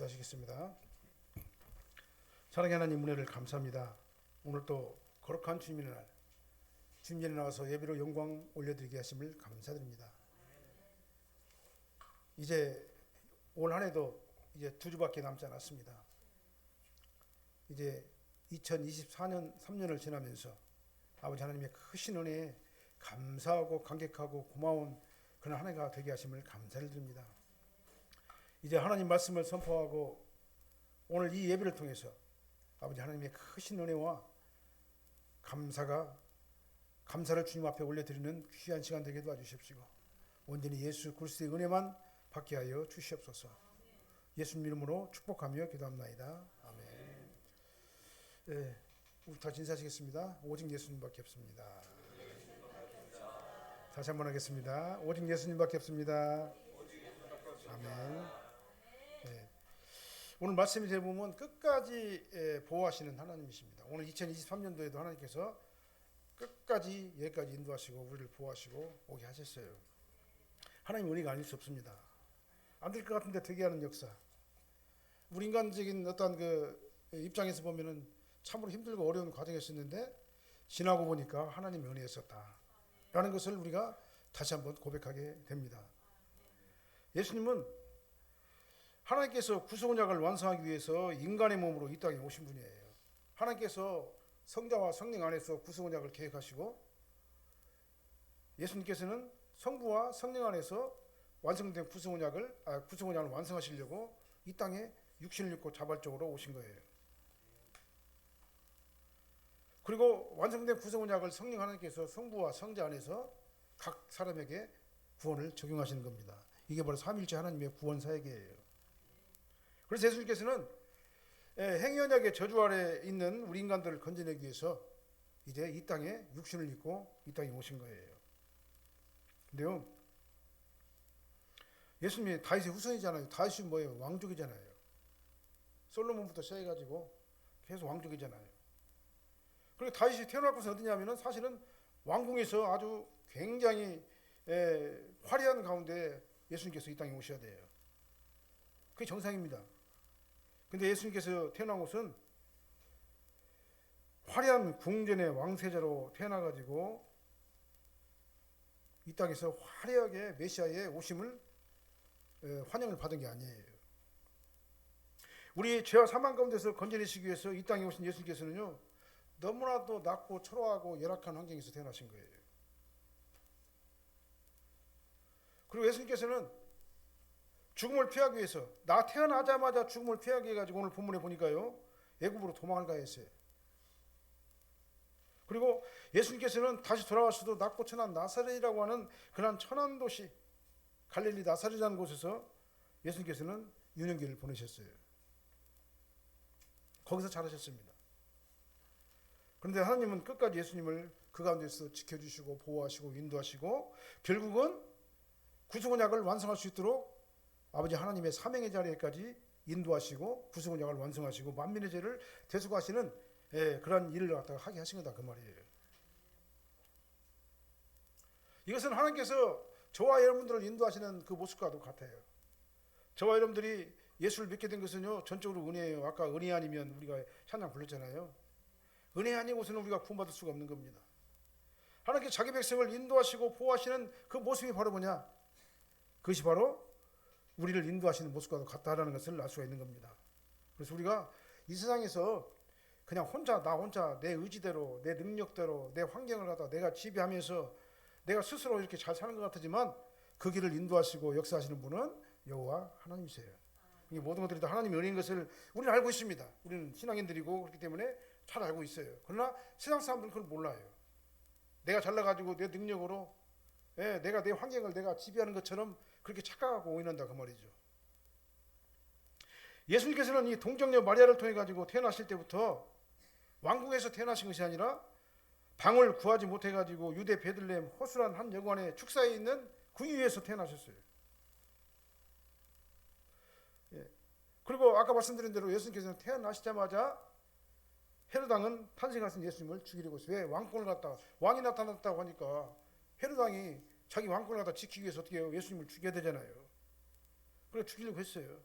기도하시겠습니다. 사랑의 하나님, 은혜를 감사합니다. 오늘 또 거룩한 주님의 날, 주님 전에 나와서 예배로 영광 올려드리게 하심을 감사드립니다. 이제 올 한 해도 이제 2주밖에 남지 않았습니다. 이제 2024년 3년을 지나면서 아버지 하나님의 크신 은혜에 감사하고 감격하고 고마운 그런 한 해가 되게 하심을 감사를 드립니다. 이제 하나님 말씀을 선포하고 오늘 이 예배를 통해서 아버지 하나님의 크신 은혜와 감사를 주님 앞에 올려드리는 귀한 시간 되게 도와주십시오. 온전히 예수 그리스도의 은혜만 받게 하여 주시옵소서. 예수님 이름으로 축복하며 기도합나이다. 아멘. 네, 우리 다 인사하시겠습니다. 오직 예수님밖에 없습니다. 다시 한번 하겠습니다. 오직 예수님밖에 없습니다. 아멘. 네. 오늘 말씀이 보면 끝까지 보호하시는 하나님이십니다. 오늘 2023년도에도 하나님께서 끝까지 여기까지 인도하시고 우리를 보호하시고 오게 하셨어요. 하나님 은혜가 아닐 수 없습니다. 안 될 것 같은데 되게 하는 역사. 우리 인간적인 어떤 그 입장에서 보면은 참으로 힘들고 어려운 과정이었는데 지나고 보니까 하나님의 은혜였었다라는 것을 우리가 다시 한번 고백하게 됩니다. 예수님은 하나님께서 구속언약을 완성하기 위해서 인간의 몸으로 이 땅에 오신 분이에요. 하나님께서 성자와 성령 안에서 구속언약을 계획하시고 예수님께서는 성부와 성령 안에서 완성된 구속언약을 완성하시려고 이 땅에 육신을 입고 자발적으로 오신 거예요. 그리고 완성된 구속언약을 성령 하나님께서 성부와 성자 안에서 각 사람에게 구원을 적용하시는 겁니다. 이게 바로 삼위일체 하나님의 구원 사역이에요. 그래서 예수님께서는 행위언약의 저주 아래 있는 우리 인간들을 건져내기 위해서 이제 이 땅에 육신을 입고 이 땅에 오신 거예요. 근데요, 예수님이 다윗의 후손이잖아요. 다윗이 뭐예요? 왕족이잖아요. 솔로몬부터 시작해가지고 계속 왕족이잖아요. 그리고 다윗이 태어날 곳은 어디냐면은 사실은 왕궁에서 아주 굉장히 화려한 가운데 예수님께서 이 땅에 오셔야 돼요. 그게 정상입니다. 근데 예수님께서 태어난 곳은 화려한 궁전의 왕세자로 태어나가지고 이 땅에서 화려하게 메시아의 오심을 환영을 받은 게 아니에요. 우리 죄와 사망 가운데서 건져내시기 위해서 이 땅에 오신 예수님께서는요, 너무나도 낮고 초라하고 열악한 환경에서 태어나신 거예요. 그리고 예수님께서는 죽음을 피하기 위해서 나 태어나자마자 죽음을 피하게 해가지고 오늘 본문에 보니까요, 애굽으로 도망을 가야 했어요. 그리고 예수님께서는 다시 돌아와서도 낮고 천한 나사렛이라고 하는 그런 천한 도시 갈릴리 나사렛이라는 곳에서 예수님께서는 유년기를 보내셨어요. 거기서 자라셨습니다. 그런데 하나님은 끝까지 예수님을 그 가운데서 지켜주시고 보호하시고 인도하시고 결국은 구속언약을 완성할 수 있도록 아버지 하나님의 사명의 자리에까지 인도하시고 구속언약을 완성하시고 만민의 죄를 대속하시는 그런 일을 갖다가 하게 하신 거다 그 말이에요. 이것은 하나님께서 저와 여러분들을 인도하시는 그 모습과도 같아요. 저와 여러분들이 예수를 믿게 된 것은요, 전적으로 은혜예요. 아까 은혜 아니면 우리가 찬양 불렀잖아요. 은혜 아니고서는 우리가 구원받을 수가 없는 겁니다. 하나님께서 자기 백성을 인도하시고 보호하시는 그 모습이 바로 뭐냐? 그것이 바로 우리를 인도하시는 모습과도 같다라는 것을 알 수가 있는 겁니다. 그래서 우리가 이 세상에서 그냥 나 혼자 내 의지대로 내 능력대로 내 환경을 갖다 내가 지배하면서 내가 스스로 이렇게 잘 사는 것 같지만 그 길을 인도하시고 역사하시는 분은 여호와 하나님이세요. 이 모든 것들이 다 하나님의 은혜인 것을 우리는 알고 있습니다. 우리는 신앙인들이고 그렇기 때문에 잘 알고 있어요. 그러나 세상 사람들은 그걸 몰라요. 내가 잘나가지고 내 능력으로 내가 내 환경을 내가 지배하는 것처럼 그렇게 착각하고 오인한다 그 말이죠. 예수님께서는 이 동정녀 마리아를 통해 가지고 태어나실 때부터 왕궁에서 태어나신 것이 아니라 방을 구하지 못해 가지고 유대 베들레헴 호술한 한 여관의 축사에 있는 궁위에서 태어나셨어요. 그리고 아까 말씀드린 대로 예수님께서는 태어나시자마자 헤롯 왕은 탄생하신 예수님을 죽이려고 했어요. 왜? 왕권을 갖다가 왕이 나타났다고 하니까 헤롯 왕이 자기 왕권을 갖다 지키기 위해서 어떻게 해요? 예수님을 죽여야 되잖아요. 그래서 죽이려고 했어요.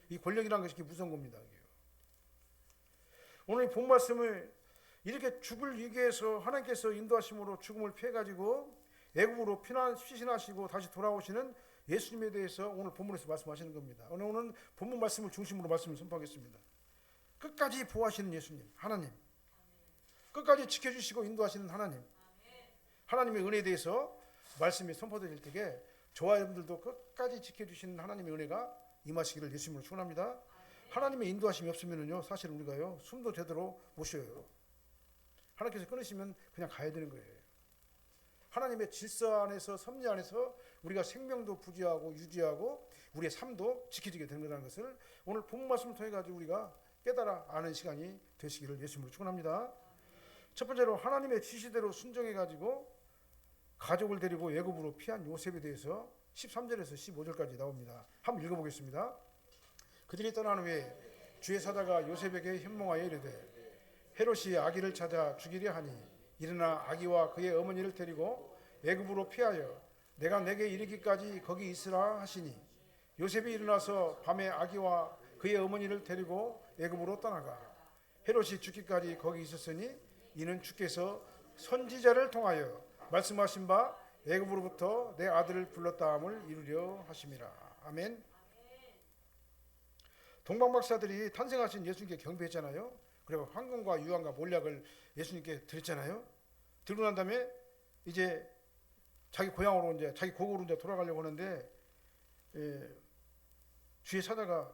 이 권력이라는 것이 무서운 겁니다. 오늘 이 본 말씀을 이렇게 죽을 위기에서 하나님께서 인도하심으로 죽음을 피해가지고 애굽으로 피신하시고 다시 돌아오시는 예수님에 대해서 오늘 본문에서 말씀하시는 겁니다. 오늘은 본문 말씀을 중심으로 말씀을 선포하겠습니다. 끝까지 보호하시는 예수님, 하나님, 끝까지 지켜주시고 인도하시는 하나님, 하나님의 은혜에 대해서 말씀이 선포될 때에 저와 여러분들도 끝까지 지켜주시는 하나님의 은혜가 임하시기를 예수님으로 축원합니다. 하나님의 인도하심이 없으면요, 사실 우리가요 숨도 제대로 못 쉬어요. 하나님께서 끊으시면 그냥 가야 되는 거예요. 하나님의 질서 안에서, 섭리 안에서 우리가 생명도 부지하고 유지하고 우리의 삶도 지켜지게 되는 거라는 것을 오늘 본문 말씀을 통해 가지고 우리가 깨달아 아는 시간이 되시기를 예수님으로 축원합니다. 첫 번째로 하나님의 지시대로 순종해 가지고 가족을 데리고 애굽으로 피한 요셉에 대해서 13절에서 15절까지 나옵니다. 한번 읽어보겠습니다. 그들이 떠난 후에 주의 사자가 요셉에게 현몽하여 이르되 헤롯이 아기를 찾아 죽이려 하니 일어나 아기와 그의 어머니를 데리고 애굽으로 피하여 내가 내게 이르기까지 거기 있으라 하시니 요셉이 일어나서 밤에 아기와 그의 어머니를 데리고 애굽으로 떠나가 헤롯이 죽기까지 거기 있었으니 이는 주께서 선지자를 통하여 말씀하신 바 애굽으로부터 내 아들을 불렀다함을 이루려 하심이라. 아멘. 동방박사들이 탄생하신 예수님께 경배했잖아요. 그리고 황금과 유황과 몰약을 예수님께 드렸잖아요. 들고 난 다음에 이제 자기 고향으로 이제 자기 고국으로 이제 돌아가려고 하는데 주의 사자가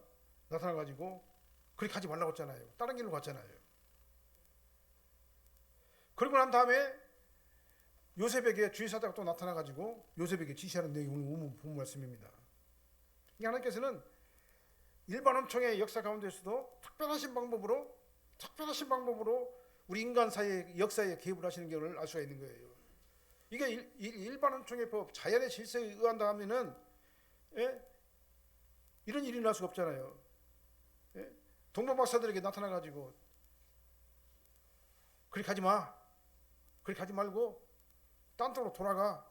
나타나 가지고 그렇게 가지 말라고 했잖아요. 다른 길로 갔잖아요. 그리고 난 다음에 요셉에게 주의 사자가 또 나타나 가지고 요셉에게 지시하는 내용이 오늘 본 말씀입니다. 하나님께서는 일반 원총의 역사 가운데서도 특별하신 방법으로 우리 인간 사이의 역사에 개입을 하시는 경우를 알 수가 있는 거예요. 이게 일반 원총의 법, 자연의 질서에 의한다 하면은 이런 일이 날 수가 없잖아요. 동방박사들에게 나타나 가지고 그리 가지 마, 그리 가지 말고 딴 쪽으로 돌아가.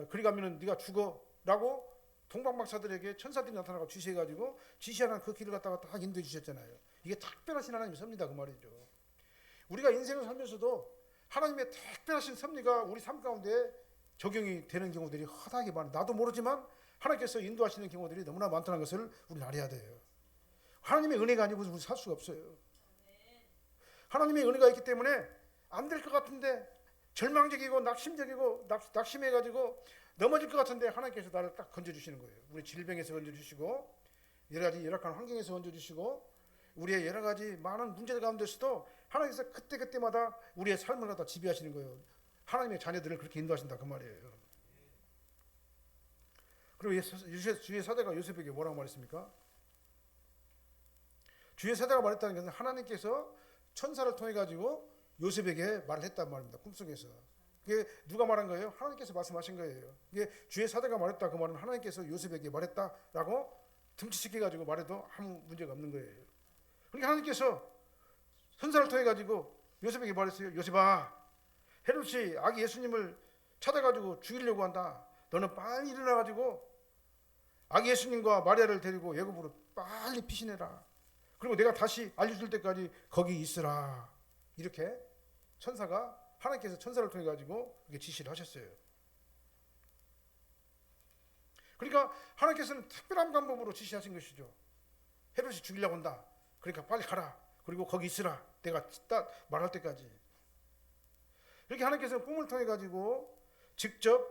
그리 가면은 네가 죽어라고 동방박사들에게 천사들이 나타나고 지시해가지고 지시하는 그 길을 갖다가 딱 인도해 주셨잖아요. 이게 특별하신 하나님의 섭리다 그 말이죠. 우리가 인생을 살면서도 하나님의 특별하신 섭리가 우리 삶 가운데 적용이 되는 경우들이 허다하게 많아요. 나도 모르지만 하나님께서 인도하시는 경우들이 너무나 많다는 것을 우리는 알아야 돼요. 하나님의 은혜가 아니고 우리 살 수가 없어요. 하나님의 은혜가 있기 때문에 안 될 것 같은데 절망적이고 낙심해가지고 넘어질 것 같은데 하나님께서 나를 딱 건져주시는 거예요. 우리 질병에서 건져주시고 여러 가지 열악한 환경에서 건져주시고 우리의 여러 가지 많은 문제들 가운데서도 하나님께서 그때마다 우리의 삶을 갖다 지배하시는 거예요. 하나님의 자녀들을 그렇게 인도하신다 그 말이에요. 그리고 주의 사자가 요셉에게 뭐라고 말했습니까? 주의 사자가 말했다는 것은 하나님께서 천사를 통해 가지고 요셉에게 말을 했단 말입니다. 꿈속에서. 그게 누가 말한 거예요? 하나님께서 말씀하신 거예요. 이게 주의 사자가 말했다 그 말은 하나님께서 요셉에게 말했다라고 등치시켜 가지고 말해도 아무 문제가 없는 거예요. 그러니까 하나님께서 선사를 통해 가지고 요셉에게 말했어요. 요셉아, 헤롯이 아기 예수님을 찾아가지고 죽이려고 한다. 너는 빨리 일어나 가지고 아기 예수님과 마리아를 데리고 애굽으로 빨리 피신해라. 그리고 내가 다시 알려줄 때까지 거기 있으라. 이렇게 하나님께서 천사를 통해 가지고 이렇게 지시를 하셨어요. 그러니까 하나님께서는 특별한 방법으로 지시하신 것이죠. 헤롯이 죽이려고 한다. 그러니까 빨리 가라. 그리고 거기 있으라. 내가 딱 말할 때까지. 이렇게 하나님께서 꿈을 통해 가지고 직접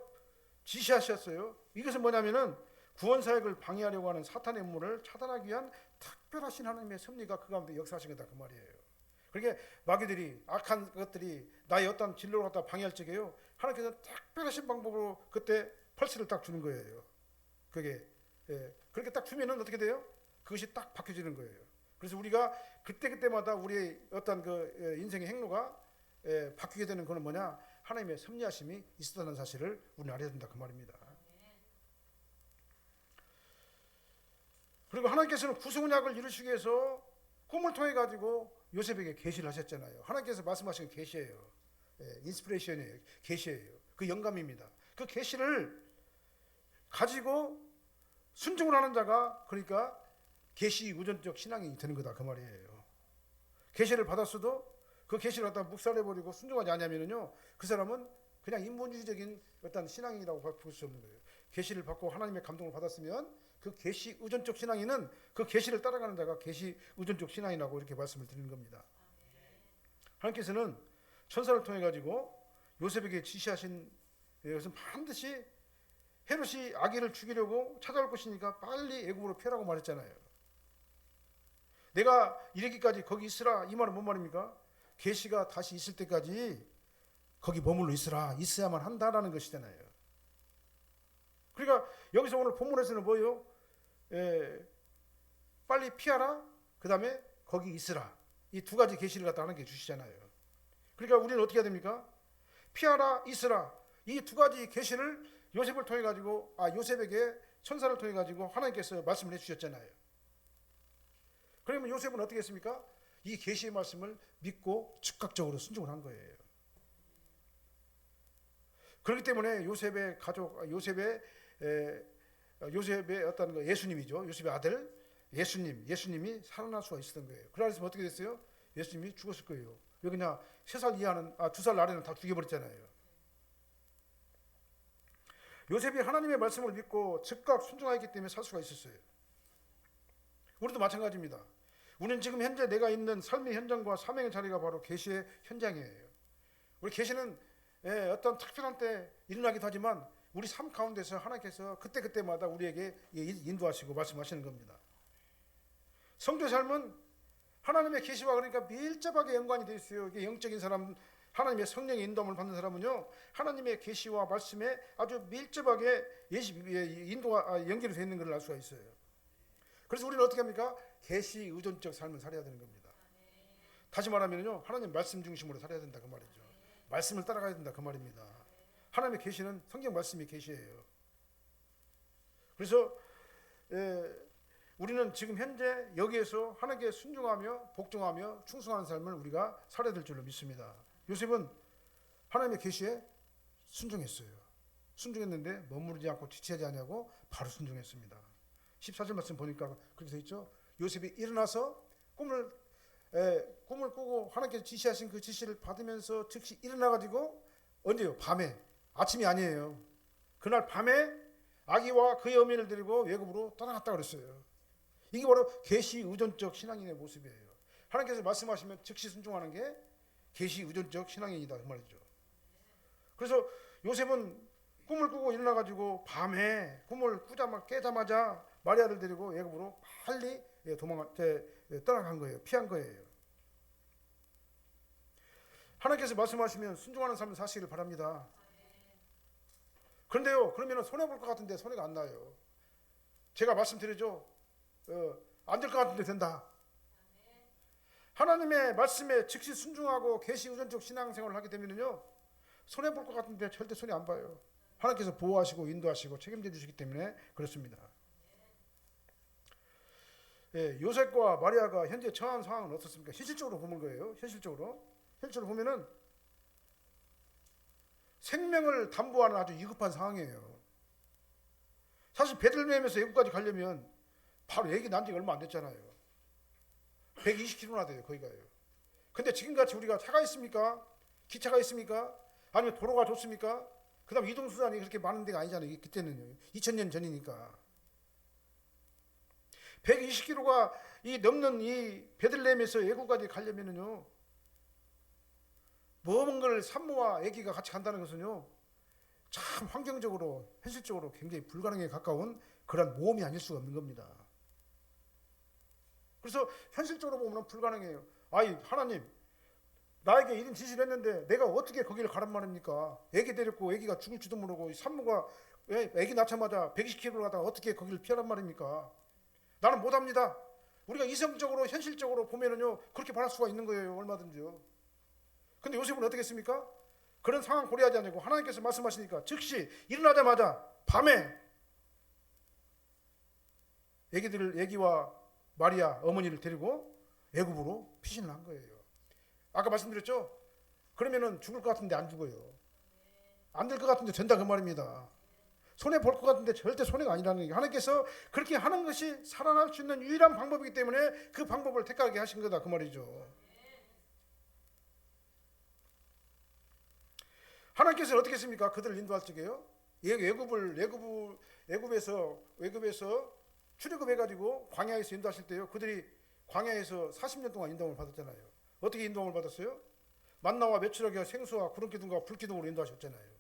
지시하셨어요. 이것은 뭐냐면은 구원 사역을 방해하려고 하는 사탄의 음모를 차단하기 위한 특별하신 하나님의 섭리가 그 가운데 역사하신 거다 그 말이에요. 그러니까 마귀들이 악한 것들이 나의 어떤 진로를 갖다 방해할 적에요. 하나님께서 특별하신 방법으로 그때 펄스를 딱 주는 거예요. 그게 그렇게 딱 주면은 어떻게 돼요? 그것이 딱 바뀌어지는 거예요. 그래서 우리가 그때마다 우리의 어떤 그 인생의 행로가 바뀌게 되는 것은 뭐냐? 하나님의 섭리하심이 있었다는 사실을 우리는 알아야 된다 그 말입니다. 그리고 하나님께서는 구속약을 이루시기 위해서 꿈을 통해 가지고 요셉에게 계시를 하셨잖아요. 하나님께서 말씀하신 계시예요. 인스피레이션이에요. 계시예요. 그 영감입니다. 그 계시를 가지고 순종을 하는 자가 그러니까 계시 우전적 신앙이 되는 거다 그 말이에요. 계시를 받았어도 그 계시를 갖다 묵살해버리고 순종하지 않으면요, 그 사람은 그냥 인본주의적인 어떤 신앙이라고 볼 수 없는 거예요. 계시를 받고 하나님의 감동을 받았으면 그 계시 의존적 신앙인은 그 계시를 따라가는 자가 계시 의존적 신앙이라고 이렇게 말씀을 드리는 겁니다. 하나님께서는 천사를 통해 가지고 요셉에게 지시하신 것은 반드시 헤롯이 아기를 죽이려고 찾아올 것이니까 빨리 애굽으로 피하라고 말했잖아요. 내가 이르기까지 거기 있으라, 이 말은 뭔 말입니까? 계시가 다시 있을 때까지 거기 머물러 있어야만 한다라는 것이잖아요. 그러니까 여기서 오늘 본문에서는 뭐예요? 빨리 피하라, 그 다음에 거기 있으라, 이 두 가지 계시를 갖다 하나님께 주시잖아요. 그러니까 우리는 어떻게 해야 됩니까? 피하라, 있으라, 이 두 가지 계시를 요셉을 통해 가지고 요셉에게 천사를 통해 가지고 하나님께서 말씀을 해주셨잖아요. 그러면 요셉은 어떻게 했습니까? 이 계시의 말씀을 믿고 즉각적으로 순종을 한 거예요. 그렇기 때문에 요셉의 가족, 요셉의 어떤 예수님이죠. 요셉의 아들 예수님이 살아날 수가 있었던 거예요. 그래서 어떻게 됐어요? 예수님이 죽었을 거예요. 여기 그냥 3살 이하는 2살 아래는 다 죽여버렸잖아요. 요셉이 하나님의 말씀을 믿고 즉각 순종하였기 때문에 살 수가 있었어요. 우리도 마찬가지입니다. 우리는 지금 현재 내가 있는 삶의 현장과 사명의 자리가 바로 계시의 현장이에요. 우리 계시는 어떤 특별한 때 일어나기도 하지만 우리 삶 가운데서 하나님께서 그때그때마다 우리에게 인도하시고 말씀하시는 겁니다. 성도의 삶은 하나님의 계시와 그러니까 밀접하게 연관이 되어 있어요. 이게 영적인 사람, 하나님의 성령의 인도함을 받는 사람은요, 하나님의 계시와 말씀에 아주 밀접하게 인도가 연결이 되어 있는 걸 알 수가 있어요. 그래서 우리는 어떻게 합니까? 계시 의존적 삶을 살아야 되는 겁니다. 다시 말하면요, 하나님 말씀 중심으로 살아야 된다 그 말이죠. 말씀을 따라가야 된다 그 말입니다. 하나님의 계시는 성경 말씀이 계시예요. 그래서 우리는 지금 현재 여기에서 하나님께 순종하며 복종하며 충성하는 삶을 우리가 살아야 될 줄로 믿습니다. 요셉은 하나님의 계시에 순종했어요. 순종했는데 머무르지 않고 지체하지 않냐고 바로 순종했습니다. 14절 말씀 보니까 그렇게 되어 있죠. 요셉이 일어나서 꿈을 꾸고 하나님께서 지시하신 그 지시를 받으면서 즉시 일어나가지고 언제요? 밤에, 아침이 아니에요. 그날 밤에 아기와 그의 어미를 데리고 외국으로 떠나갔다 그랬어요. 이게 바로 계시 의존적 신앙인의 모습이에요. 하나님께서 말씀하시면 즉시 순종하는 게 계시 의존적 신앙인이다 그 말이죠. 그래서 요셉은 꿈을 꾸고 일어나가지고 밤에 꿈을 깨자마자 마리아를 데리고 애굽으로 빨리 떠나간 거예요. 피한 거예요. 하나님께서 말씀하시면 순종하는 삶을 사시기를 바랍니다. 그런데요, 그러면 손해볼 것 같은데 손해가 안 나요. 제가 말씀드리죠. 안 될 것 같은데 된다. 하나님의 말씀에 즉시 순종하고 계시 의존적 신앙생활을 하게 되면요, 손해볼 것 같은데 절대 손해 안 봐요. 하나님께서 보호하시고 인도하시고 책임져 주시기 때문에 그렇습니다. 요셉과 마리아가 현재 처한 상황은 어떻습니까? 현실적으로 보는 거예요. 현실적으로 보면은 생명을 담보하는 아주 위급한 상황이에요. 사실 베들레헴에서 애굽까지 가려면 바로 애기 난 지가 얼마 안 됐잖아요. 120km나 돼요. 거기 가요. 근데 지금같이 우리가 차가 있습니까? 기차가 있습니까? 아니면 도로가 좋습니까? 그 다음 이동수단이 그렇게 많은 데가 아니잖아요. 그때는요. 2000년 전이니까. 120km가 넘는 이 베들레헴에서 애굽까지 가려면은요, 먼 걸 산모와 아기가 같이 간다는 것은요, 참 환경적으로 현실적으로 굉장히 불가능에 가까운 그런 모험이 아닐 수가 없는 겁니다. 그래서 현실적으로 보면 불가능해요. 하나님, 나에게 이런 지시를 했는데 내가 어떻게 거기를 가란 말입니까? 아기 데리고 아기가 죽을지도 모르고 산모가 아기 낳자마자 120km를 가다가 어떻게 거기를 피하란 말입니까? 나는 못합니다. 우리가 이성적으로 현실적으로 보면은요, 그렇게 바랄 수가 있는 거예요. 얼마든지요. 근데 요셉은 어떻게 했습니까? 그런 상황 고려하지 않고 하나님께서 말씀하시니까 즉시 일어나자마자 밤에 아기와 마리아 어머니를 데리고 애굽으로 피신을 한 거예요. 아까 말씀드렸죠? 그러면은 죽을 것 같은데 안 죽어요. 안 될 것 같은데 된다 그 말입니다. 손해 볼 것 같은데 절대 손해가 아니라는 게, 하나님께서 그렇게 하는 것이 살아날 수 있는 유일한 방법이기 때문에 그 방법을 택하게 하신 거다 그 말이죠. 하나님께서는 어떻게 했습니까? 그들을 인도할 적에요. 애굽에서 출애굽해가지고 광야에서 인도하실 때요. 그들이 광야에서 40년 동안 인도함을 받았잖아요. 어떻게 인도함을 받았어요? 만나와 메추라기와 생수와 구름기둥과 불기둥으로 인도하셨잖아요.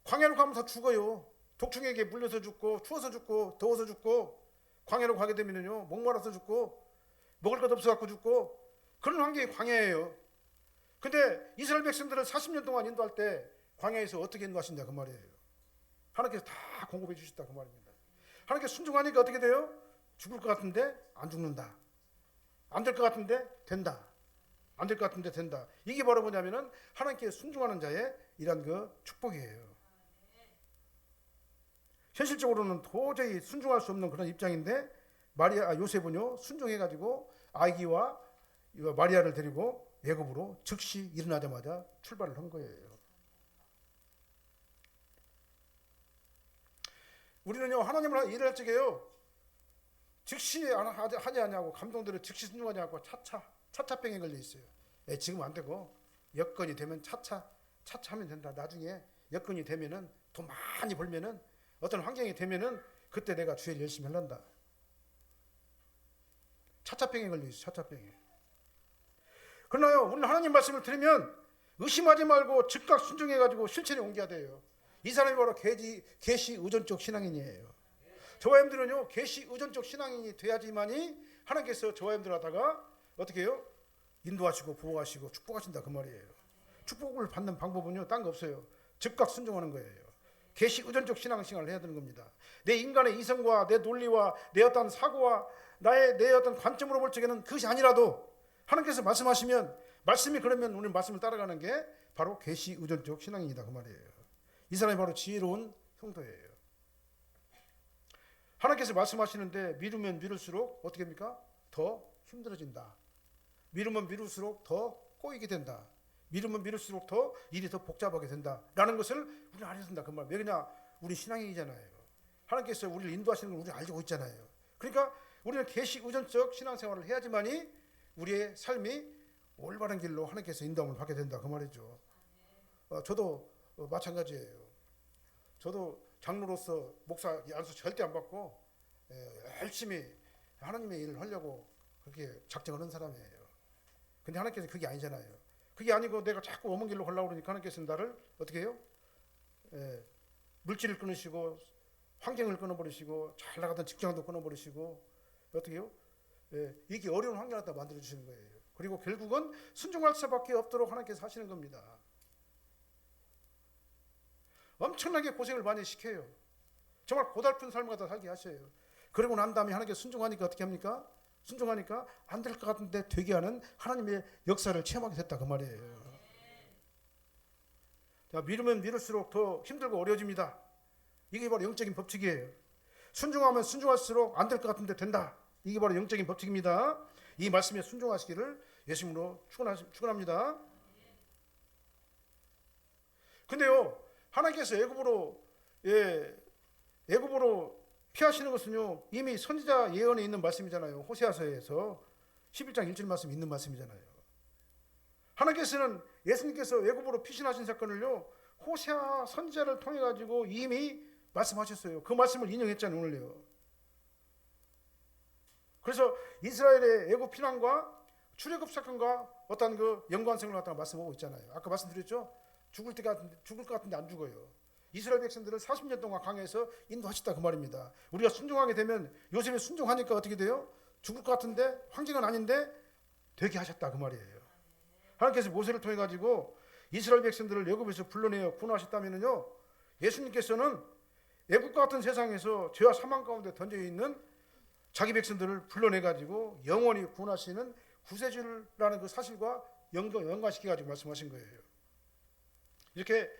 광야로 가면 다 죽어요. 독충에게 물려서 죽고, 추워서 죽고, 더워서 죽고, 광야로 가게 되면요 목마라서 죽고, 먹을 것 없어 갖고 죽고, 그런 환경이 광야예요. 근데 이스라엘 백성들을 40년 동안 인도할 때 광야에서 어떻게 인도하신다 그 말이에요. 하나님께서 다 공급해 주셨다 그 말입니다. 하나님께서 순종하니까 어떻게 돼요? 죽을 것 같은데 안 죽는다. 안 될 것 같은데 된다. 안 될 것 같은데 된다. 이게 바로 뭐냐면은 하나님께 순종하는 자의 이런 그 축복이에요. 현실적으로는 도저히 순종할 수 없는 그런 입장인데 요셉은요 순종해가지고 아기와 마리아를 데리고 애굽으로 즉시 일어나자마자 출발을 한 거예요. 우리는요 하나님을 일할 적에요 즉시 하지 않냐고, 감동들을 즉시 순종하지 않고 차차병에 걸려 있어요. 지금 안 되고 여건이 되면 차차 하면 된다. 나중에 여건이 되면은 돈 많이 벌면은 어떤 환경이 되면은 그때 내가 주일 열심히 할란다. 차차병에 걸려 있어요. 차차병에. 그러나요 우리는 하나님 말씀을 들으면 의심하지 말고 즉각 순종해가지고 실천에 옮겨야 돼요. 이 사람이 바로 계시 의존적 신앙인이에요. 저와 여러분들은요 계시 의존적 신앙인이 돼야지만이 하나님께서 저와 여러분들 하다가 어떻게 해요? 인도하시고 보호하시고 축복하신다 그 말이에요. 축복을 받는 방법은요 딴 거 없어요. 즉각 순종하는 거예요. 계시 의존적 신앙생활을 해야 되는 겁니다. 내 인간의 이성과 내 논리와 내 어떤 사고와 내 어떤 관점으로 볼 적에는 그것이 아니라도 하나님께서 말씀하시면, 말씀이 그러면 우리는 말씀을 따라가는 게 바로 계시 의존적 신앙인이다 그 말이에요. 이 사람이 바로 지혜로운 성도예요. 하나님께서 말씀하시는데 미루면 미룰수록 어떻게 됩니까? 더 힘들어진다. 미루면 미룰수록 더 꼬이게 된다. 미루면 미룰수록 더 일이 더 복잡하게 된다 라는 것을 우리는 알아야 된다 그 말. 왜냐? 우리 신앙인이잖아요. 하나님께서 우리를 인도하시는 걸 우리가 알고 있잖아요. 그러니까 우리는 계시 의존적 신앙생활을 해야지만이 우리의 삶이 올바른 길로 하나님께서 인도함을 받게 된다 그 말이죠. 저도 마찬가지예요. 저도 장로로서 목사 안수 절대 안 받고 열심히 하나님의 일을 하려고 그렇게 작정을 한 사람이에요. 근데 하나님께서 그게 아니잖아요. 그게 아니고 내가 자꾸 엄한 길로 가려고 그러니까 하나님께서는 나를 어떻게 해요? 물질을 끊으시고 환경을 끊어버리시고 잘 나가던 직장도 끊어버리시고 어떻게 해요? 이게 어려운 환경을 갖다 만들어주시는 거예요. 그리고 결국은 순종할 수밖에 없도록 하나님께서 하시는 겁니다. 엄청나게 고생을 많이 시켜요. 정말 고달픈 삶을 갖다 살게 하셔요. 그러고 난 다음에 하나님께 순종하니까 어떻게 합니까? 순종하니까 안 될 것 같은데 되게 하는 하나님의 역사를 체험하게 됐다 그 말이에요. 자, 미루면 미룰수록 더 힘들고 어려워집니다. 이게 바로 영적인 법칙이에요. 순종하면 순종할수록 안 될 것 같은데 된다. 이게 바로 영적인 법칙입니다. 이 말씀에 순종하시기를 예수님으로 축원합니다. 근데요 하나님께서 애굽으로 피하시는 것은요 이미 선지자 예언에 있는 말씀이잖아요. 호세아서에서 11장 1절 말씀 있는 말씀이잖아요. 하나님께서는 예수님께서 애굽으로 피신하신 사건을요 호세아 선지자를 통해 가지고 이미 말씀하셨어요. 그 말씀을 인용했잖아요 오늘요. 그래서 이스라엘의 애굽 피난과 출애굽 사건과 어떤 그 연관성을 갖다가 말씀하고 있잖아요. 아까 말씀드렸죠. 죽을 것 같은데 안 죽어요. 이스라엘 백성들을 40년 동안 강해서 인도하셨다 그 말입니다. 우리가 순종하게 되면 요셉이 순종하니까 어떻게 돼요? 죽을 것 같은데 환경은 아닌데 되게 하셨다 그 말이에요. 하나님께서 모세를 통해 가지고 이스라엘 백성들을 애굽에서 불러내어 구원하셨다면요 예수님께서는 애굽과 같은 세상에서 죄와 사망 가운데 던져 있는 자기 백성들을 불러내 가지고 영원히 구원하시는 구세주라는 그 사실과 연관시켜 가지고 말씀하신 거예요. 이렇게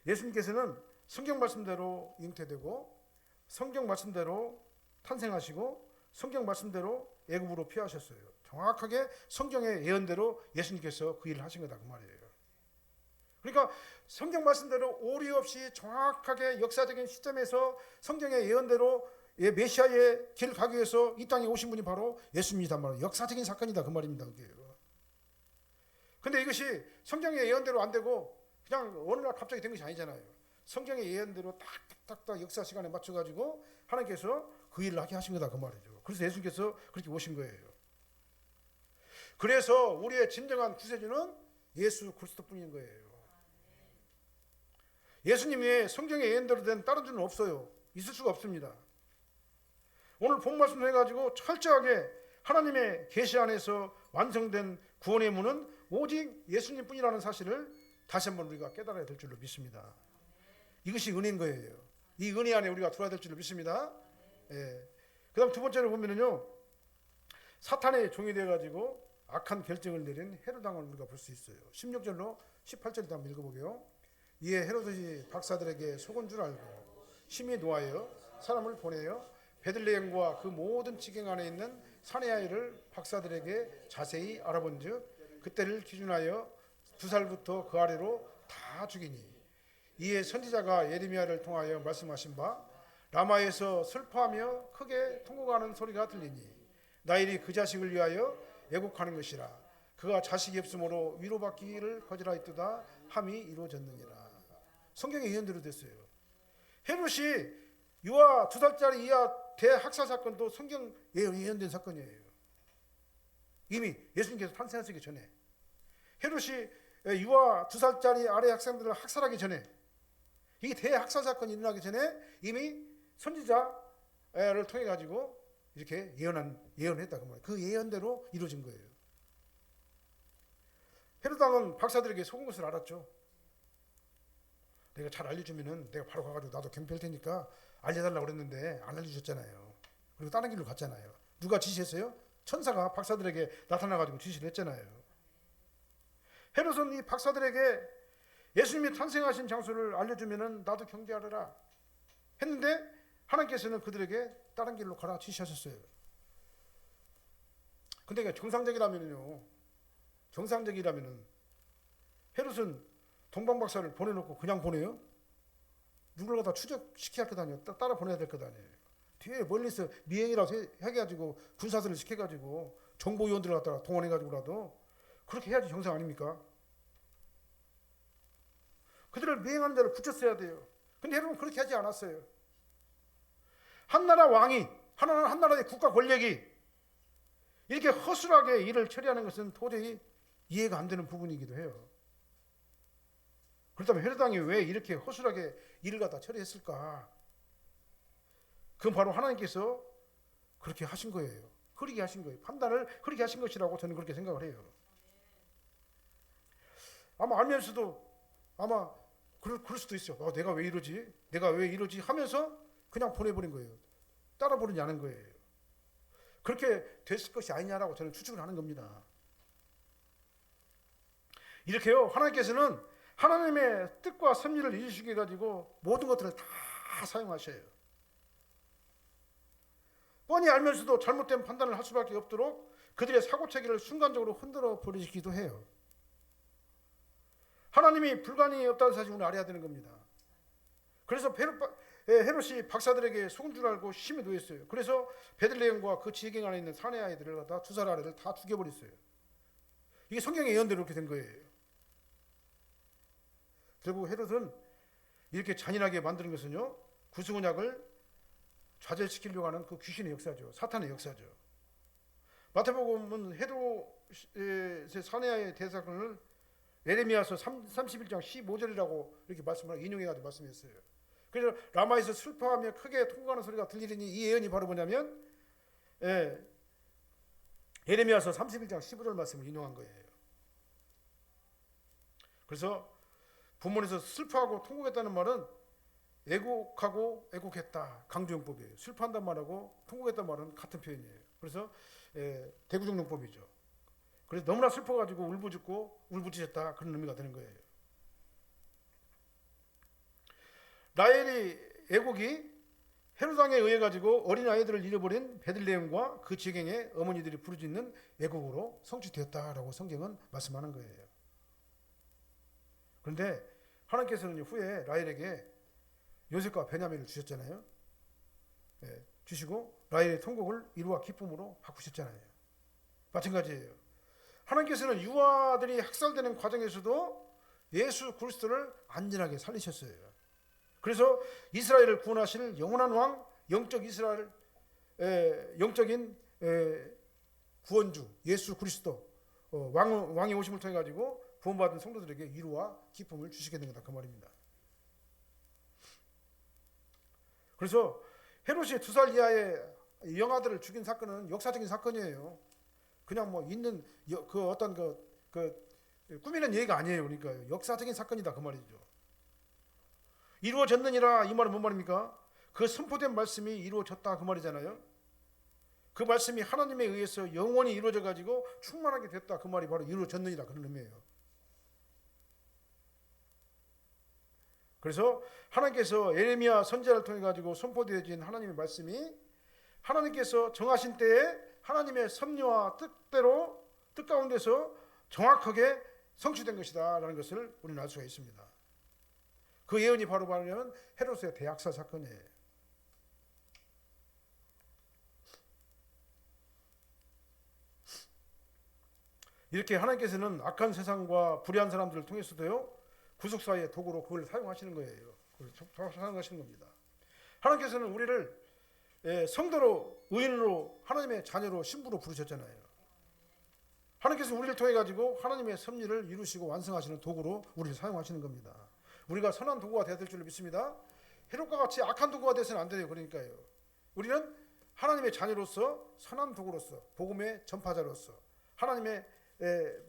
예수님께서는 성경 말씀대로 잉태되고 성경 말씀대로 탄생하시고 성경 말씀대로 애굽으로 피하셨어요. 정확하게 성경의 예언대로 예수님께서 그 일을 하신 거다 그 말이에요. 그러니까 성경 말씀대로 오류 없이 정확하게 역사적인 시점에서 성경의 예언대로 메시아의 길 가기 위해서 이 땅에 오신 분이 바로 예수님이다 말이에요. 역사적인 사건이다 그 말입니다. 근데 이것이 성경의 예언대로 안 되고 그냥 어느 날 갑자기 된 것이 아니잖아요. 성경의 예언대로 딱딱딱 역사 시간에 맞춰가지고 하나님께서 그 일을 하게 하신 거다 그 말이죠. 그래서 예수님께서 그렇게 오신 거예요. 그래서 우리의 진정한 구세주는 예수 그리스도뿐인 거예요. 예수님 외에 성경의 예언대로 된 다른 주는 없어요. 있을 수가 없습니다. 오늘 본 말씀 해가지고 철저하게 하나님의 계시 안에서 완성된 구원의 문은 오직 예수님뿐이라는 사실을 다시 한번 우리가 깨달아야 될 줄로 믿습니다. 이것이 은혜인 거예요. 이 은혜 안에 우리가 들어야 될 줄로 믿습니다. 예. 그 다음 두 번째로 보면은요, 사탄의 종이 되어가지고 악한 결정을 내린 헤롯왕을 우리가 볼 수 있어요. 16절로 18절도 한번 읽어보게요. 이에 헤롯이 박사들에게 속은 줄 알고 심히 노하여 사람을 보내어 베들레헴과 그 모든 지경 안에 있는 사내 아이를 박사들에게 자세히 알아본즉 그때를 기준하여 2살부터 그 아래로 다 죽이니 이에 선지자가 예레미야를 통하여 말씀하신 바 라마에서 슬퍼하며 크게 통곡하는 소리가 들리니 라헬이 그 자식을 위하여 애곡하는 것이라 그가 자식이 없으므로 위로받기를 거절하였도다 함이 이루어졌느니라. 성경의 예언대로 됐어요. 헤롯이 유아 2살짜리 이하 대학살 사건도 성경 예언된 사건이에요. 이미 예수님께서 탄생하시기 전에 헤롯이 유아 2살짜리 아래 학생들을 학살하기 전에 이 대학살 사건이 일어나기 전에 이미 선지자를 통해 가지고 이렇게 예언했다고 말이에요. 그 예언대로 이루어진 거예요. 헤롯 왕은 박사들에게 속은 것을 알았죠. 내가 잘 알려주면은 내가 바로 가가지고 나도 경배할 테니까 알려달라고 그랬는데 안 알려주셨잖아요. 그리고 다른 길로 갔잖아요. 누가 지시했어요? 천사가 박사들에게 나타나가지고 지시를 했잖아요. 헤롯은 이 박사들에게 예수님이 탄생하신 장소를 알려주면은 나도 경배하리라 했는데 하나님께서는 그들에게 다른 길로 가라 지시하셨어요. 근데 정상적이라면은 헤롯은 동방박사를 보내놓고 그냥 보내요? 누구를 갖다 추적시켜야 할 것 아니에요. 따라 보내야 될 것 아니에요. 뒤에 멀리서 미행이라고 해가지고 군사들을 시켜가지고 정보위원들을 갖다가 동원해가지고라도 그렇게 해야지 정상 아닙니까? 그들을 미행하는 데를 붙였어야 돼요. 근데 여러분 그렇게 하지 않았어요. 한 나라 왕이 한 나라의 국가 권력이 이렇게 허술하게 일을 처리하는 것은 도저히 이해가 안 되는 부분이기도 해요. 그렇다면 헤롯 왕이 왜 이렇게 허술하게 일을 갖다 처리했을까? 그건 바로 하나님께서 그렇게 하신 거예요. 흐리게 하신 거예요. 판단을 흐리게 하신 것이라고 저는 그렇게 생각을 해요. 아마 알면서도 아마 그럴 수도 있어요. 내가 왜 이러지 하면서 그냥 보내버린 거예요. 따라보지 않은 거예요. 그렇게 됐을 것이 아니냐라고 저는 추측을 하는 겁니다. 이렇게요, 하나님께서는 하나님의 뜻과 섭리를 이루시게 해가지고 모든 것들을 다 사용하셔요. 뻔히 알면서도 잘못된 판단을 할 수밖에 없도록 그들의 사고체계를 순간적으로 흔들어 버리시기도 해요. 하나님이 불가능이 없다는 사실을 알아야 되는 겁니다. 그래서 헤롯이 박사들에게 속은 줄 알고 심히 노했어요. 그래서 베들레헴과 그 지경 안에 있는 사내 아이들을 갖다 2살 아래를 다 죽여버렸어요. 이게 성경의 예언대로 이렇게 된 거예요. 결국 헤롯은 이렇게 잔인하게 만드는 것은요, 구속 언약을 좌절시키려고 하는 그 귀신의 역사죠. 사탄의 역사죠. 마태복음은 헤롯의 사내아의 대사건을 예레미야서 31장 15절이라고 이렇게 인용해가지고 말씀했어요. 그래서 라마에서 슬퍼하며 크게 통곡하는 소리가 들리니 이 예언이 바로 뭐냐면 예레미야서 31장 15절 말씀을 인용한 거예요. 그래서 본문에서 슬퍼하고 통곡했다는 말은 애곡하고 애곡했다, 강조용법이에요. 슬퍼한다는 말하고 통곡했다는 말은 같은 표현이에요. 그래서 대구정용법이죠. 그래서 너무나 슬퍼가지고 울부짖었다, 그런 의미가 되는 거예요. 라헬이 애곡이 헤롯 왕에 의해 가지고 어린 아이들을 잃어버린 베들레헴과 그 지경의 어머니들이 부르짖는 애곡으로 성취되었다라고 성경은 말씀하는 거예요. 그런데 하나님께서는 후에 라헬에게 요셉과 베냐민을 주셨잖아요. 예, 주시고 라헬의 통곡을 이루와 기쁨으로 바꾸셨잖아요. 마찬가지예요. 하나님께서는 유아들이 학살되는 과정에서도 예수 그리스도를 안전하게 살리셨어요. 그래서 이스라엘을 구원하실 영원한 왕, 영적 이스라엘, 영적인 구원주 예수 그리스도 왕의 오심을 통해 가지고 구원받은 성도들에게 위로와 기쁨을 주시게 된 거다 그 말입니다. 그래서 헤롯이 2살 이하의 영아들을 죽인 사건은 역사적인 사건이에요. 그냥 뭐 있는 그 어떤 그 꾸미는 얘기가 아니에요. 그러니까 역사적인 사건이다 그 말이죠. 이루어졌느니라 이 말은 뭔 말입니까? 그 선포된 말씀이 이루어졌다 그 말이잖아요. 그 말씀이 하나님에 의해서 영원히 이루어져 가지고 충만하게 됐다 그 말이 바로 이루어졌느니라 그런 의미예요. 그래서 하나님께서 예레미야 선지자를 통해 가지고 선포되어진 하나님의 말씀이 하나님께서 정하신 때에 하나님의 섭리와 뜻 가운데서 정확하게 성취된 것이다 라는 것을 우리는 알 수가 있습니다. 그 예언이 바로 뭐냐면 헤롯의 대학살 사건이에요. 이렇게 하나님께서는 악한 세상과 불의한 사람들을 통해서도요 구속사의 도구로 그걸 사용하시는 거예요. 그걸 사용하시는 겁니다. 하나님께서는 우리를 성도로 의인으로 하나님의 자녀로 신부로 부르셨잖아요. 하나님께서 우리를 통해 가지고 하나님의 섭리를 이루시고 완성하시는 도구로 우리를 사용하시는 겁니다. 우리가 선한 도구가 되어야 될 줄 믿습니다. 헤롯과 같이 악한 도구가 되어서는 안 돼요. 그러니까요. 우리는 하나님의 자녀로서 선한 도구로서 복음의 전파자로서 하나님의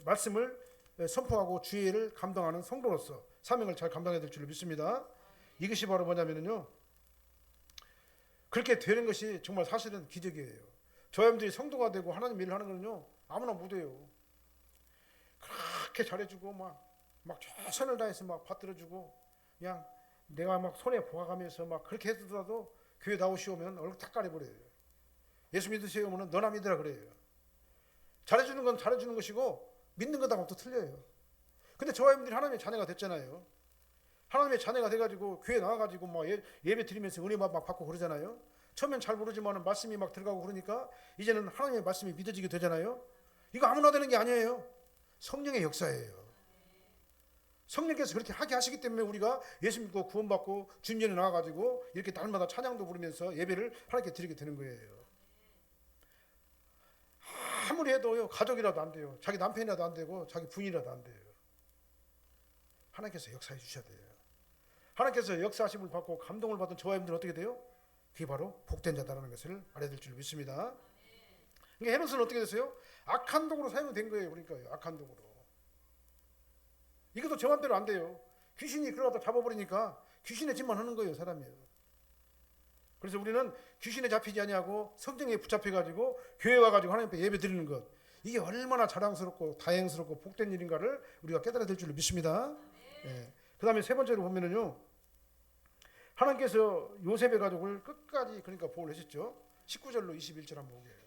말씀을 선포하고 주의를 감당하는 성도로서 사명을 잘 감당해야 될 줄 믿습니다. 이것이 바로 뭐냐면요. 그렇게 되는 것이 정말 사실은 기적이에요. 저 여러분들이 성도가 되고 하나님 일을 하는 거는요. 아무나 못해요. 그렇게 잘해주고 막 최선을 다해서 막 받들어주고 그냥 내가 막 손에 보아가면서 막 그렇게 해두더라도 교회 나오시오면 얼굴 탁 가려버려요. 예수 믿으세요 하면 너나 믿으라 그래요. 잘해주는 건 잘해주는 것이고 믿는 거다고 또 틀려요. 근데 저와 여러분들이 하나님의 자녀가 됐잖아요. 하나님의 자녀가 돼가지고 교회 나와가지고 막 예배 드리면서 은혜 막 받고 그러잖아요. 처음엔 잘 모르지만 말씀이 막 들어가고 그러니까 이제는 하나님의 말씀이 믿어지게 되잖아요. 이거 아무나 되는 게 아니에요. 성령의 역사예요. 성령께서 그렇게 하게 하시기 때문에 우리가 예수 믿고 구원받고 주님 전에 나와가지고 이렇게 날마다 찬양도 부르면서 예배를 하나님께 드리게 되는 거예요. 아무리 해도요 가족이라도 안 돼요. 자기 남편이라도 안 되고 자기 부인이라도 안 돼요. 하나님께서 역사해 주셔야 돼요. 하나님께서 역사하심을 받고 감동을 받은 저와 여러분들은 어떻게 돼요? 그게 바로 복된 자다라는 것을 알아야 될 줄 믿습니다. 그러니까 헤롯은 어떻게 됐어요? 악한 도구로 사용된 거예요. 그러니까요. 악한 도구로. 이것도 저 맘대로 안 돼요. 귀신이 그러다 잡아버리니까 귀신의 짓만 하는 거예요. 사람이에요. 그래서 우리는 귀신에 잡히지 아니하고 성령에 붙잡혀가지고 교회 와가지고 하나님 앞에 예배 드리는 것, 이게 얼마나 자랑스럽고 다행스럽고 복된 일인가를 우리가 깨달아야 될 줄 믿습니다. 예. 그 다음에 세 번째로 보면은요, 하나님께서 요셉의 가족을 끝까지 그러니까 보호를 하셨죠. 19절로 21절 한번 보게요.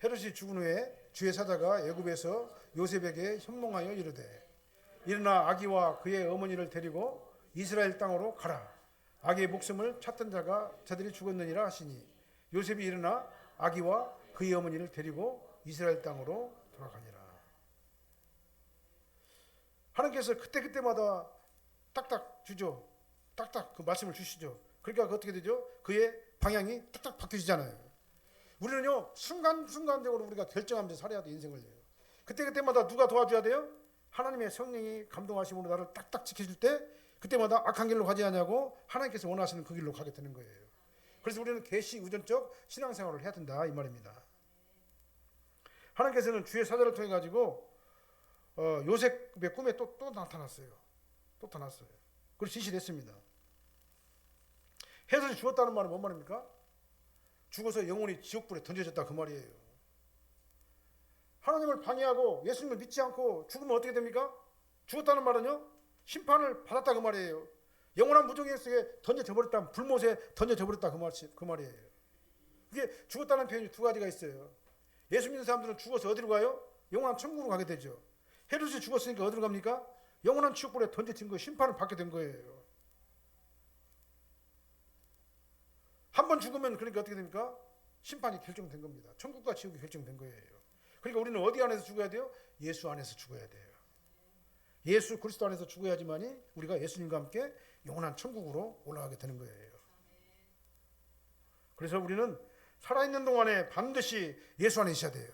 헤롯이 죽은 후에 주의 사자가 애굽에서 요셉에게 현몽하여 이르되 일어나 아기와 그의 어머니를 데리고 이스라엘 땅으로 가라. 아기의 목숨을 찾던 자가 저들이 죽었느니라 하시니 요셉이 일어나 아기와 그의 어머니를 데리고 이스라엘 땅으로 돌아가니라. 하나님께서 그때마다 딱딱 주죠. 딱딱 그 말씀을 주시죠. 그러니까 그 어떻게 되죠? 그의 방향이 딱딱 바뀌시잖아요. 우리는요 순간적으로 우리가 결정하면서 살아야 돼 인생을요. 그때마다 누가 도와줘야 돼요? 하나님의 성령이 감동하심으로 나를 딱딱 지켜줄 때 그때마다 악한 길로 가지 않냐고 하나님께서 원하시는 그 길로 가게 되는 거예요. 그래서 우리는 계시 우전적 신앙생활을 해야 된다 이 말입니다. 하나님께서는 주의 사자를 통해 가지고 요셉의 꿈에 또 나타났어요. 또 나타났어요. 그리고 지시됐습니다. 헤롯이 죽었다는 말은 뭔 말입니까? 죽어서 영혼이 지옥불에 던져졌다 그 말이에요. 하나님을 방해하고 예수님을 믿지 않고 죽으면 어떻게 됩니까? 죽었다는 말은요 심판을 받았다 그 말이에요. 영원한 무정의 속에 던져져 버렸다, 불못에 던져져 버렸다 그 말이에요. 이게 죽었다는 표현이 두 가지가 있어요. 예수 믿는 사람들은 죽어서 어디로 가요? 영원한 천국으로 가게 되죠. 헤롯이 죽었으니까 어디로 갑니까? 영원한 지옥불에 던져진 거예요. 심판을 받게 된 거예요. 한 번 죽으면 그러니까 어떻게 됩니까? 심판이 결정된 겁니다. 천국과 지옥이 결정된 거예요. 그러니까 우리는 어디 안에서 죽어야 돼요? 예수 안에서 죽어야 돼요. 예수 그리스도 안에서 죽어야지만이 우리가 예수님과 함께 영원한 천국으로 올라가게 되는 거예요. 그래서 우리는 살아있는 동안에 반드시 예수 안에 있어야 돼요.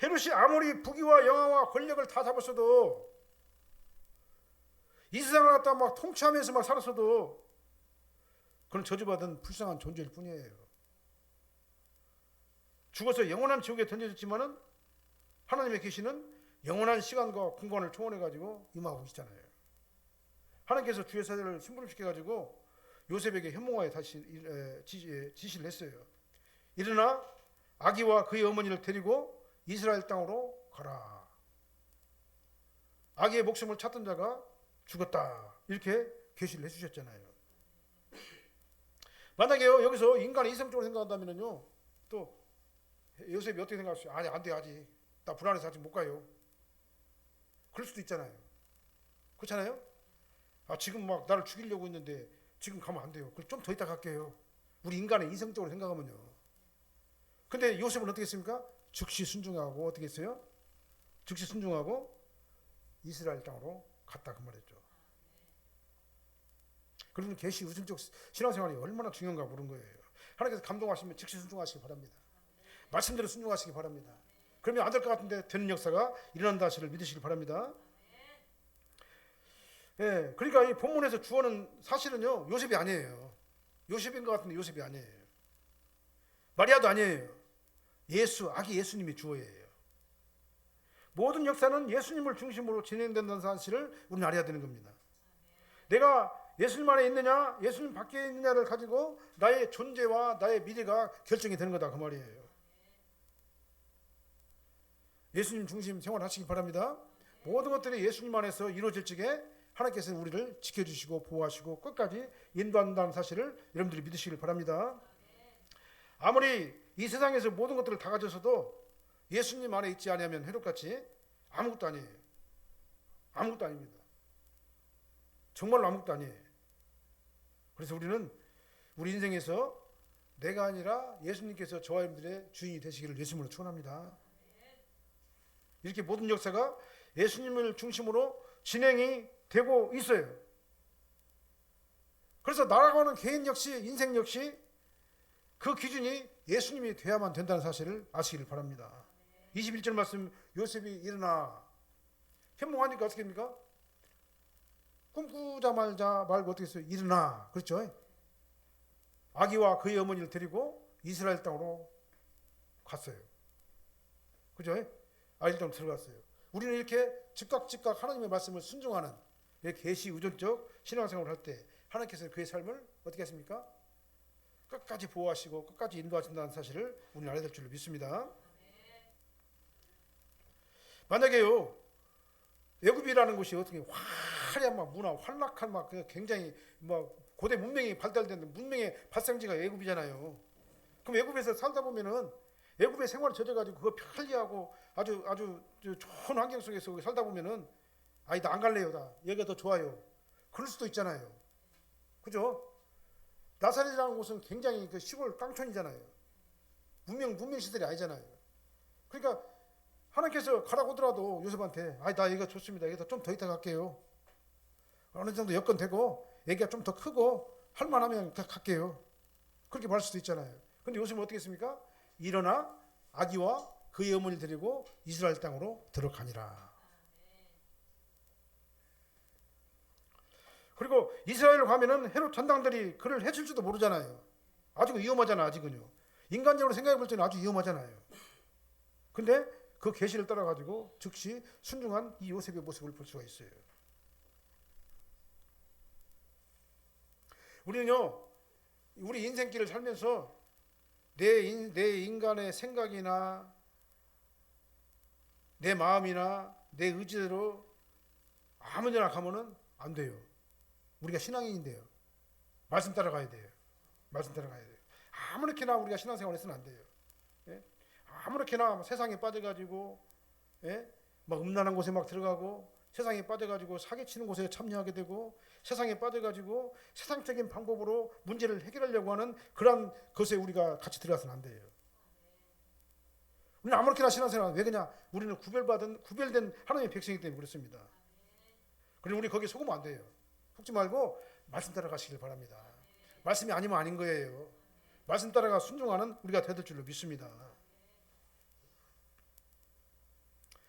헤롯이 아무리 부귀와 영화와 권력을 다 잡았어도, 이 세상을 갖다 막 통치하면서 막 살았어도 그건 저주받은 불쌍한 존재일 뿐이에요. 죽어서 영원한 지옥에 던져졌지만은 하나님의 계시는 영원한 시간과 공간을 초월해 가지고 임하고 계시잖아요. 하나님께서 주의 사자를 심부름시켜 가지고 요셉에게 현몽하에 다시 지시를 했어요. 일어나 아기와 그의 어머니를 데리고 이스라엘 땅으로 가라. 아기의 목숨을 찾던 자가 죽었다. 이렇게 계시를 해주셨잖아요. 만약에요, 여기서 인간의 이성적으로 생각한다면요, 또 요셉이 어떻게 생각하세요? 아니, 안 돼, 아직. 나 불안해서 아직 못 가요. 그럴 수도 있잖아요. 그렇잖아요? 아, 지금 막 나를 죽이려고 했는데 지금 가면 안 돼요. 그럼 좀 더 이따 갈게요. 우리 인간의 이성적으로 생각하면요. 근데 요셉은 어떻게 했습니까? 즉시 순종하고 어떻게 했어요? 즉시 순종하고 이스라엘 땅으로 갔다 그 말이죠. 그러면 계시 우선적 신앙생활이 얼마나 중요한가 모르는 거예요. 하나님께서 감동하시면 즉시 순종하시기 바랍니다. 말씀대로 순종하시기 바랍니다. 그러면 안 될 것 같은데 되는 역사가 일어난다 하시를 믿으시기 바랍니다. 예, 그러니까 이 본문에서 주어는 사실은요, 요셉이 아니에요. 요셉인 것 같은데 요셉이 아니에요. 마리아도 아니에요. 아기 예수님이 주어예요. 모든 역사는 예수님을 중심으로 진행된다는 사실을 우리는 알아야 되는 겁니다. 내가 예수님 안에 있느냐, 예수님 밖에 있느냐를 가지고 나의 존재와 나의 미래가 결정이 되는 거다 그 말이에요. 예수님 중심 생활하시기 바랍니다. 모든 것들이 예수님 안에서 이루어질 적에 하나님께서 우리를 지켜주시고 보호하시고 끝까지 인도한다는 사실을 여러분들이 믿으시길 바랍니다. 아무리 이 세상에서 모든 것들을 다 가져서도 예수님 안에 있지 않으면 헤롯같이 아무것도 아니에요. 아무것도 아닙니다. 정말로 아무것도 아니에요. 그래서 우리는 우리 인생에서 내가 아니라 예수님께서 저와 여러분들의 주인이 되시기를 예수님으로 축원합니다. 이렇게 모든 역사가 예수님을 중심으로 진행이 되고 있어요. 그래서 나아가는 개인 역시, 인생 역시 그 기준이 예수님이 돼야만 된다는 사실을 아시기를 바랍니다. 21절 말씀, 요셉이 일어나 현몽하니까 어떻게 됩니까? 꿈꾸자마자 말고 어떻게 했어요? 일어나. 그렇죠? 아기와 그의 어머니를 데리고 이스라엘 땅으로 갔어요. 그죠? 아이들 땅으로 들어갔어요. 우리는 이렇게 즉각 하나님의 말씀을 순종하는 계시 우전적 신앙생활을 할 때 하나님께서 그의 삶을 어떻게 하십니까? 끝까지 보호하시고 끝까지 인도하신다는 사실을 우리는 알아야 될 줄로 믿습니다. 만약에요, 애굽이라는 곳이 어떻게 화려한 막 문화, 활락한 막 굉장히 막 고대 문명이 발달된 문명의 발생지가 애굽이잖아요. 그럼 애굽에서 살다 보면은 애굽의 생활을 젖어가지고 그거 편리하고 아주 좋은 환경 속에서 살다 보면은 아니 나 안 갈래요, 나 여기가 더 좋아요. 그럴 수도 있잖아요. 그죠? 나사렛이라는 곳은 굉장히 그 시골 깡촌이잖아요. 문명 시설이 아니잖아요. 그러니까 하나님께서 가라고 하더라도 요셉한테 아니 나 여기가 좋습니다. 여기다 좀 더 있다 갈게요. 어느 정도 여건 되고 애기가 좀 더 크고 할만하면 갈게요. 그렇게 말할 수도 있잖아요. 근데 요셉은 어떻게 했습니까? 일어나 아기와 그의 어머니를 데리고 이스라엘 땅으로 들어가니라. 그리고 이스라엘로 가면은 헤롯 전당들이 그를 해칠지도 모르잖아요. 아주 위험하잖아. 아직은요. 인간적으로 생각해 볼 때는 아주 위험하잖아요. 근데 그 계시를 따라 가지고 즉시 순종한 이 요셉의 모습을 볼 수가 있어요. 우리는요, 우리 인생길을 살면서 내 인간의 생각이나 내 마음이나 내 의지대로 아무데나 가면은 안 돼요. 우리가 신앙인인데요. 말씀 따라가야 돼요. 말씀 따라가야 돼요. 아무렇게나 우리가 신앙생활 해서는 안 돼요. 예? 아무렇게나 세상에 빠져가지고 예? 막 음란한 곳에 막 들어가고 세상에 빠져가지고 사기치는 곳에 참여하게 되고 세상에 빠져가지고 세상적인 방법으로 문제를 해결하려고 하는 그런 것에 우리가 같이 들어가서는 안 돼요. 우리는 아무렇게나 신앙생활 왜 그냥 우리는 구별된 하나님의 백성이기 때문에 그렇습니다. 그리고 우리 거기에 속으면 안 돼요. 속지 말고 말씀 따라가시길 바랍니다. 말씀이 아니면 아닌 거예요. 말씀 따라가 순종하는 우리가 되될 줄로 믿습니다.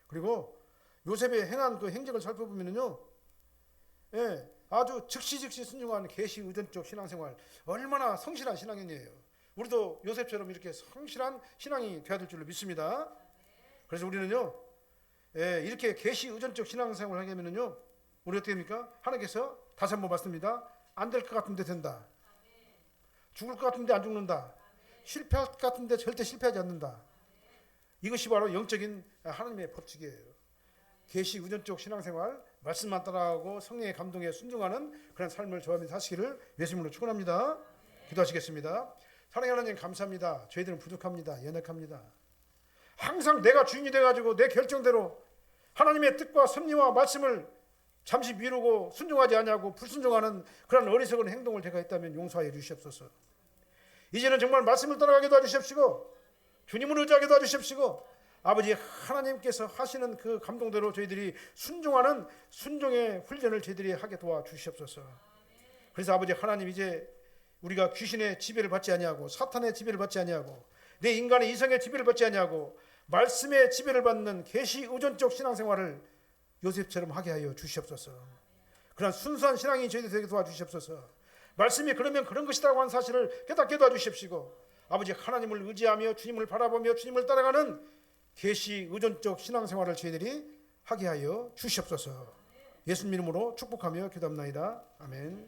그리고 요셉의 행한 그 행적을 살펴보면요, 예, 아주 즉시 순종하는 계시 의존적 신앙생활, 얼마나 성실한 신앙인이에요. 우리도 요셉처럼 이렇게 성실한 신앙이 되어야 될 줄로 믿습니다. 그래서 우리는요, 예, 이렇게 계시 의존적 신앙생활을 하게 되면요, 우리 어떻게 됩니까? 하나님께서 다시 한번 말씀드립니다. 안 될 것 같은데 된다. 죽을 것 같은데 안 죽는다. 실패할 것 같은데 절대 실패하지 않는다. 이것이 바로 영적인 하나님의 법칙이에요. 계시 의존적 신앙생활, 말씀만 따라가고 성령의 감동에 순종하는 그런 삶을 저와 함께 사시기를 예수님으로 축원합니다. 기도하시겠습니다. 사랑하는 하나님 감사합니다. 저희들은 부족합니다. 연약합니다. 항상 내가 주인이 돼가지고 내 결정대로 하나님의 뜻과 섭리와 말씀을 잠시 미루고 순종하지 않냐고 불순종하는 그런 어리석은 행동을 제가 했다면 용서하여 주시옵소서. 이제는 정말 말씀을 따라가게 도와주십시고 주님을 의지하게 도와주십시고 아버지 하나님께서 하시는 그 감동대로 저희들이 순종하는 순종의 훈련을 저희들이 하게 도와주시옵소서. 그래서 아버지 하나님 이제 우리가 귀신의 지배를 받지 아니하고 사탄의 지배를 받지 아니하고 내 인간의 이성의 지배를 받지 아니하고 말씀의 지배를 받는 계시 의존적 신앙생활을 요셉처럼 하게 하여 주시옵소서. 그런 순수한 신앙이 저희들 되게 도와주시옵소서. 말씀이 그러면 그런 것이라고 하는 사실을 깨닫게 도와주십시고 아버지 하나님을 의지하며 주님을 바라보며 주님을 따라가는 계시 의존적 신앙생활을 저희들이 하게 하여 주시옵소서. 예수님 이름으로 축복하며 기도합나이다. 아멘.